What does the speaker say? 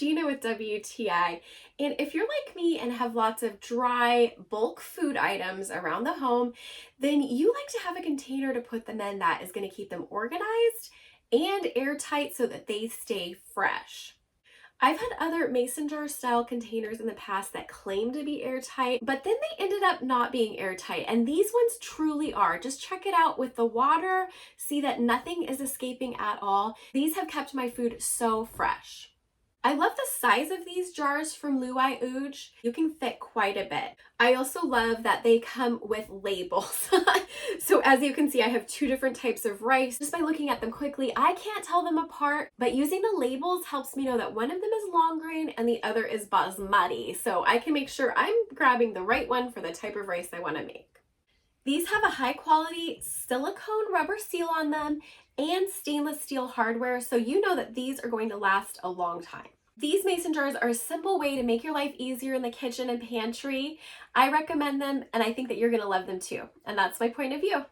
Gina with WTI, and if you're like me and have lots of dry bulk food items around the home, then you like to have a container to put them in that is going to keep them organized and airtight so that they stay fresh. I've had other mason jar style containers in the past that claim to be airtight, but then they ended up not being airtight, and these ones truly are. Just check it out with the water, see that nothing is escaping at all. These have kept my food so fresh. I love the size of these jars from LOOIOOJ. You can fit quite a bit. I also love that they come with labels. So as you can see, I have two different types of rice. Just by looking at them quickly, I can't tell them apart, but using the labels helps me know that one of them is long grain and the other is basmati. So I can make sure I'm grabbing the right one for the type of rice I want to make. These have a high quality silicone rubber seal on them and stainless steel hardware, so you know that these are going to last a long time. These mason jars are a simple way to make your life easier in the kitchen and pantry. I recommend them, and I think that you're going to love them too. And that's my point of view.